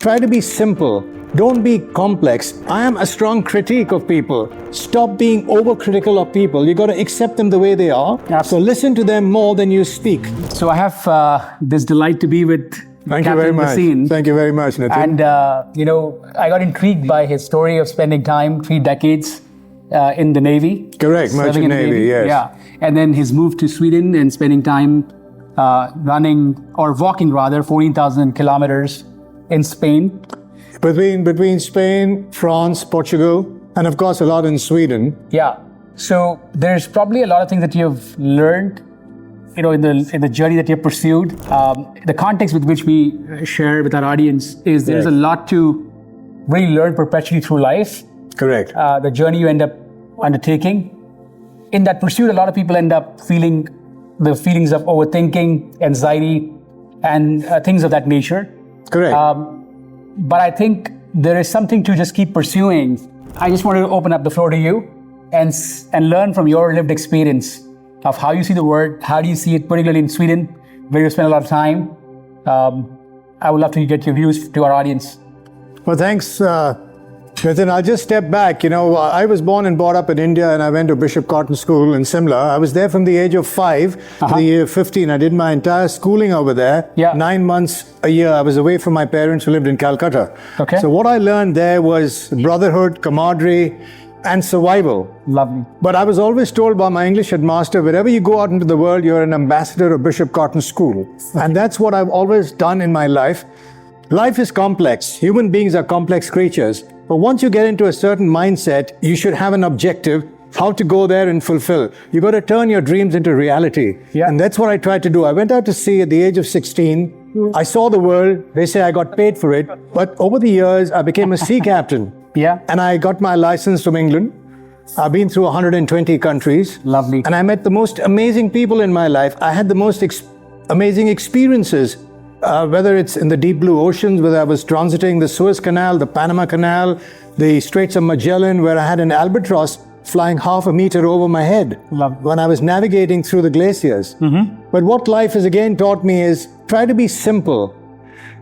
try to be simple. Don't be complex. I am a strong critique of people. Stop being overcritical of people. You got to accept them the way they are. So listen to them more than you speak. So I have this delight to be with Thank Captain you very much. Vivek. Thank you very much, Nitin. And, I got intrigued by his story of spending time, 3 decades in the Navy. Correct, merchant Navy, yes. Yeah. And then his move to Sweden and spending time walking 14,000 kilometers in Spain. Between Spain, France, Portugal, and of course a lot in Sweden. Yeah. So there's probably a lot of things that you've learned, in the journey that you've pursued. The context with which we share with our audience is there's a lot to really learn perpetually through life. Correct. The journey you end up undertaking. In that pursuit, a lot of people end up feeling the feelings of overthinking, anxiety, and things of that nature. Correct. But I think there is something to just keep pursuing. I just wanted to open up the floor to you and learn from your lived experience of how you see the world, how do you see it, particularly in Sweden, where you spend a lot of time. I would love to get your views to our audience. Well, thanks, Nitin. I'll just step back. I was born and brought up in India, and I went to Bishop Cotton School in Simla. I was there from the age of 5 to the age of 15. I did my entire schooling over there. 9 months a year. I was away from my parents who lived in Calcutta. Okay. So what I learned there was brotherhood, camaraderie, and survival. Lovely. But I was always told by my English headmaster, wherever you go out into the world, you're an ambassador of Bishop Cotton School. And that's what I've always done in my life. Life is complex. Human beings are complex creatures. But once you get into a certain mindset, you should have an objective, how to go there and fulfill. You got to turn your dreams into reality. Yeah. And that's what I tried to do. I went out to sea at the age of 16. I saw the world. They say I got paid for it. But over the years, I became a sea captain. Yeah. And I got my license from England. I've been through 120 countries. Lovely. And I met the most amazing people in my life. I had the most amazing experiences. Whether it's in the deep blue oceans, whether I was transiting the Suez Canal, the Panama Canal, the Straits of Magellan, where I had an albatross flying half a meter over my head when I was navigating through the glaciers. But what life has again taught me is try to be simple.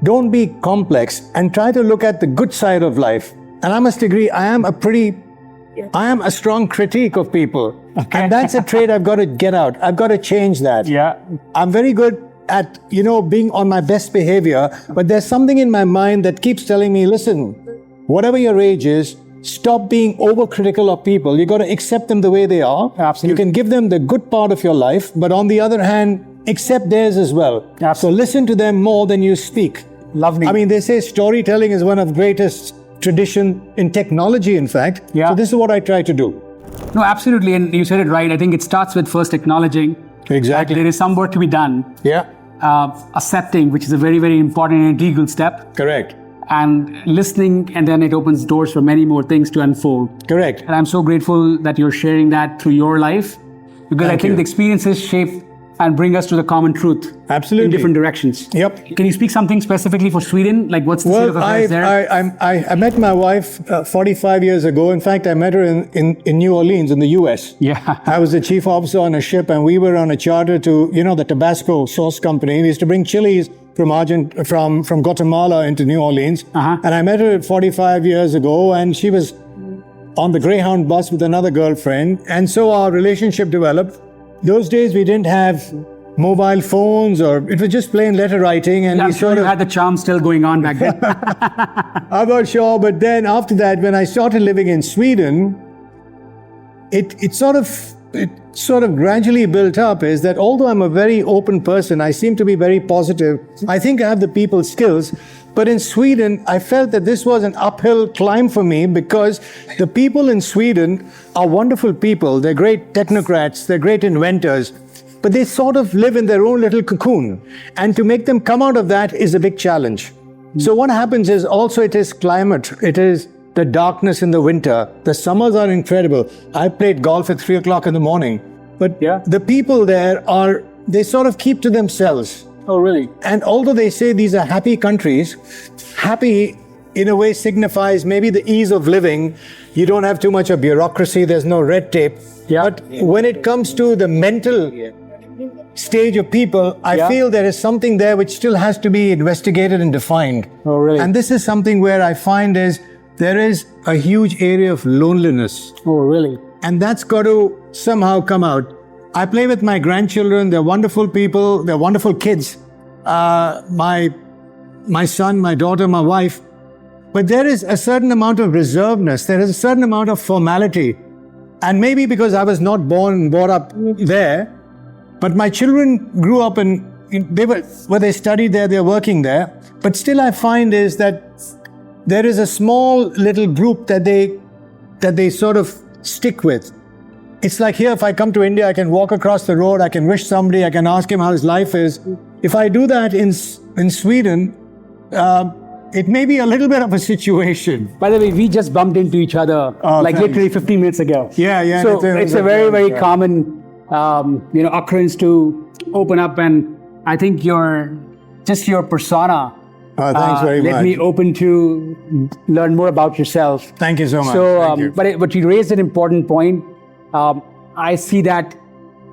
Don't be complex and try to look at the good side of life. And I must agree, I am a strong critique of people. Okay. And that's a trait I've got to get out. I've got to change that. Yeah. I'm very good at, being on my best behavior, but there's something in my mind that keeps telling me, listen, whatever your age is, stop being overcritical of people. You got to accept them the way they are. Absolutely. You can give them the good part of your life, but on the other hand, accept theirs as well. Absolutely. So listen to them more than you speak. Lovely. I mean, they say storytelling is one of the greatest tradition in technology, in fact. Yeah. So this is what I try to do. No, absolutely. And you said it right. I think it starts with first acknowledging Exactly. that there is some work to be done. Yeah. Accepting, which is a very, very important and integral step. Correct. And listening, and then it opens doors for many more things to unfold. Correct. And I'm so grateful that you're sharing that through your life, because I think the experiences shape and bring us to the common truth. Absolutely. In different directions. Yep. Can you speak something specifically for Sweden? Like what's the state of affairs there? I met my wife 45 years ago. In fact, I met her in New Orleans in the US. Yeah. I was the chief officer on a ship, and we were on a charter to, the Tabasco sauce company. We used to bring chilies from Guatemala into New Orleans. And I met her 45 years ago, and she was on the Greyhound bus with another girlfriend. And so our relationship developed. Those days we didn't have mobile phones, or it was just plain letter writing. And I'm we sure you had the charm still going on back then. I'm not sure, but then after that, when I started living in Sweden, it sort of gradually built up, is that although I'm a very open person, I seem to be very positive. I think I have the people skills. But in Sweden, I felt that this was an uphill climb for me, because the people in Sweden are wonderful people. They're great technocrats, they're great inventors, but they sort of live in their own little cocoon. And to make them come out of that is a big challenge. So what happens is also it is climate, it is the darkness in the winter. The summers are incredible. I played golf at 3 o'clock in the morning, but the people there they sort of keep to themselves. Oh, really? And although they say these are happy countries, happy in a way signifies maybe the ease of living. You don't have too much of bureaucracy, there's no red tape. Yeah. But when it comes to the mental stage of people, I feel there is something there which still has to be investigated and defined. Oh, really? And this is something where I find is there is a huge area of loneliness. Oh, really? And that's got to somehow come out. I play with my grandchildren. They're wonderful people. They're wonderful kids. My son, my daughter, my wife. But there is a certain amount of reservedness. There is a certain amount of formality. And maybe because I was not born and brought up there, but my children grew up they studied there, they're working there. But still I find is that there is a small little group that they sort of stick with. It's like here, if I come to India, I can walk across the road, I can wish somebody, I can ask him how his life is. If I do that in Sweden, it may be a little bit of a situation. By the way, we just bumped into each other literally 15 minutes ago. Yeah. So it's a very, very common occurrence to open up, and I think your persona. Thanks very much. Let me open to learn more about yourself. Thank you so much. So, but you raised an important point. I see that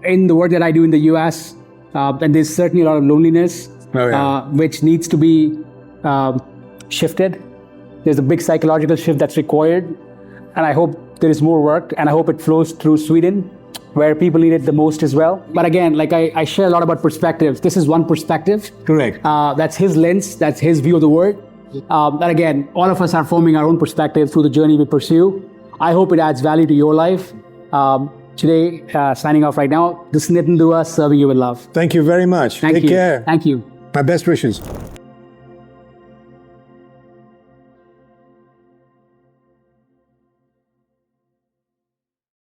in the work that I do in the US, and there's certainly a lot of loneliness, which needs to be shifted. There's a big psychological shift that's required, and I hope there is more work, and I hope it flows through Sweden, where people need it the most as well. But again, like I share a lot about perspectives. This is one perspective. Correct. That's his lens, that's his view of the world. But again, all of us are forming our own perspective through the journey we pursue. I hope it adds value to your life. Today, signing off right now, this is Nitin Dua, serving you with love. Thank you very much. Take care. Thank you. My best wishes.